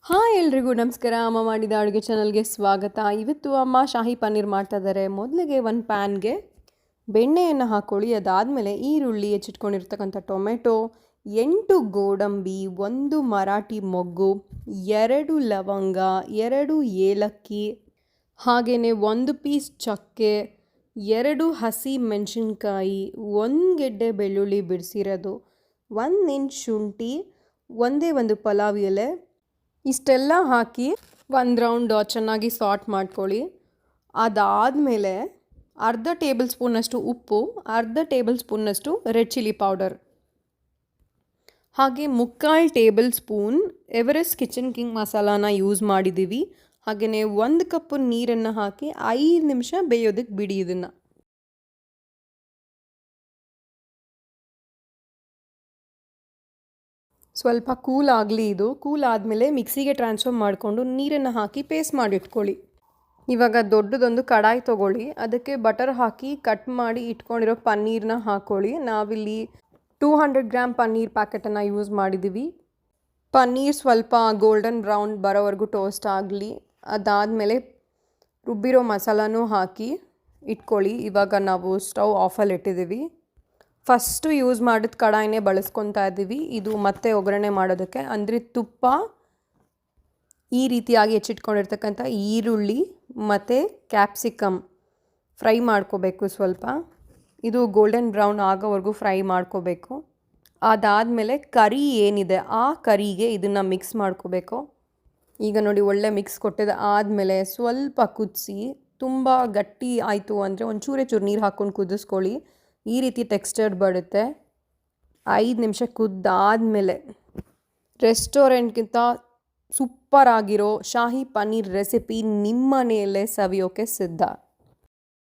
Hi ಎಲ್ರಿಗೂ ನಮಸ್ಕಾರ. ಅಮ್ಮ ಮಾಡಿದ ಅಡುಗೆ ಚಾನಲ್ಗೆ ಸ್ವಾಗತ. ಇವತ್ತು ಅಮ್ಮ ಶಾಹಿ ಪನ್ನೀರ್ ಮಾಡ್ತಾ ಇದ್ದಾರೆ. ಮೊದಲಿಗೆ ಒಂದು ಪ್ಯಾನ್ಗೆ ಬೆಣ್ಣೆಯನ್ನು ಹಾಕ್ಕೊಳ್ಳಿ. ಅದಾದಮೇಲೆ ಈರುಳ್ಳಿ, ಹೆಚ್ಚಿಟ್ಕೊಂಡಿರ್ತಕ್ಕಂಥ ಟೊಮೆಟೊ, 8 ಗೋಡಂಬಿ, 1 ಮರಾಠಿ ಮೊಗ್ಗು, 2 ಲವಂಗ, 2 ಏಲಕ್ಕಿ, ಹಾಗೆಯೇ 1 ಪೀಸ್ ಚಕ್ಕೆ, 2 ಹಸಿ ಮೆಣಸಿನ್ಕಾಯಿ, 1 ಗೆಡ್ಡೆ ಬೆಳ್ಳುಳ್ಳಿ ಬಿಡಿಸಿರೋದು, 1 ಇಂಚ್ ಶುಂಠಿ, ಒಂದೇ ಒಂದು ಪಲಾವ್ ಎಲೆ, ಇಷ್ಟೆಲ್ಲ ಹಾಕಿ ಒಂದು ರೌಂಡ್ ಚೆನ್ನಾಗಿ ಸಾಟ್ ಮಾಡ್ಕೊಳ್ಳಿ. ಅದಾದಮೇಲೆ ಅರ್ಧ ಟೇಬಲ್ ಸ್ಪೂನಷ್ಟು ಉಪ್ಪು, ಅರ್ಧ ಟೇಬಲ್ ಸ್ಪೂನಷ್ಟು ರೆಡ್ ಚಿಲ್ಲಿ ಪೌಡರ್, ಹಾಗೆ 3/4 tablespoon Everest kitchen king ಮಸಾಲಾನ ಯೂಸ್ ಮಾಡಿದ್ದೀವಿ. ಹಾಗೆಯೇ 1 ಕಪ್ ನೀರನ್ನು ಹಾಕಿ 5 ನಿಮಿಷ ಬೇಯೋದಕ್ಕೆ ಬಿಡಿ. ಇದನ್ನು ಸ್ವಲ್ಪ ಕೂಲ್ ಆಗಲಿ. ಇದು ಕೂಲ್ ಆದಮೇಲೆ ಮಿಕ್ಸಿಗೆ ಟ್ರಾನ್ಸ್ಫರ್ ಮಾಡಿಕೊಂಡು ನೀರನ್ನು ಹಾಕಿ ಪೇಸ್ಟ್ ಮಾಡಿಟ್ಕೊಳ್ಳಿ. ಇವಾಗ ದೊಡ್ಡದೊಂದು ಕಡಾಯಿ ತೊಗೊಳ್ಳಿ. ಅದಕ್ಕೆ ಬಟರ್ ಹಾಕಿ ಕಟ್ ಮಾಡಿ ಇಟ್ಕೊಂಡಿರೋ ಪನ್ನೀರನ್ನ ಹಾಕ್ಕೊಳ್ಳಿ. ನಾವಿಲ್ಲಿ 200 ಗ್ರಾಮ್ ಪನ್ನೀರ್ ಪ್ಯಾಕೆಟನ್ನು ಯೂಸ್ ಮಾಡಿದ್ದೀವಿ. ಪನ್ನೀರ್ ಸ್ವಲ್ಪ ಗೋಲ್ಡನ್ ಬ್ರೌನ್ ಬರೋವರೆಗೂ ಟೋಸ್ಟ್ ಆಗಲಿ. ಅದಾದಮೇಲೆ ರುಬ್ಬಿರೋ ಮಸಾಲನೂ ಹಾಕಿ ಇಟ್ಕೊಳ್ಳಿ. ಇವಾಗ ನಾವು ಸ್ಟವ್ ಆಫಲ್ಲಿ ಇಟ್ಟಿದ್ದೀವಿ. ಫಸ್ಟು ಯೂಸ್ ಮಾಡಿದ ಕಡಾಯಿನೇ ಬಳಸ್ಕೊತಾ ಇದ್ದೀವಿ. ಇದು ಮತ್ತೆ ಒಗ್ಗರಣೆ ಮಾಡೋದಕ್ಕೆ ಅಂದರೆ ತುಪ್ಪ, ಈ ರೀತಿಯಾಗಿ ಹೆಚ್ಚಿಟ್ಕೊಂಡಿರ್ತಕ್ಕಂಥ ಈರುಳ್ಳಿ ಮತ್ತು ಕ್ಯಾಪ್ಸಿಕಮ್ ಫ್ರೈ ಮಾಡ್ಕೋಬೇಕು. ಸ್ವಲ್ಪ ಇದು ಗೋಲ್ಡನ್ ಬ್ರೌನ್ ಆಗೋವರೆಗೂ ಫ್ರೈ ಮಾಡ್ಕೋಬೇಕು. ಅದಾದಮೇಲೆ ಕರಿ ಏನಿದೆ ಆ ಕರಿಗೆ ಇದನ್ನು ಮಿಕ್ಸ್ ಮಾಡ್ಕೋಬೇಕು. ಈಗ ನೋಡಿ ಒಳ್ಳೆ ಮಿಕ್ಸ್ ಕೊಟ್ಟಿದೆ. ಆದಮೇಲೆ ಸ್ವಲ್ಪ ಕುದಿಸಿ, ತುಂಬ ಗಟ್ಟಿ ಆಯಿತು ಅಂದರೆ ಒಂಚೂರೇ ನೀರು ಹಾಕ್ಕೊಂಡು ಕುದಿಸ್ಕೊಳ್ಳಿ. ಈ ರೀತಿ ಟೆಕ್ಸ್ಚರ್ ಬರುತ್ತೆ. 5 ನಿಮಿಷ ಕುದ್ದಾದಮೇಲೆ ರೆಸ್ಟೋರೆಂಟ್ಗಿಂತ ಸೂಪರ್ ಆಗಿರೋ ಶಾಹಿ ಪನ್ನೀರ್ ರೆಸಿಪಿ ನಿಮ್ಮ ಮನೆಯಲ್ಲೇ ಸವಿಯೋಕ್ಕೆ ಸಿದ್ಧ.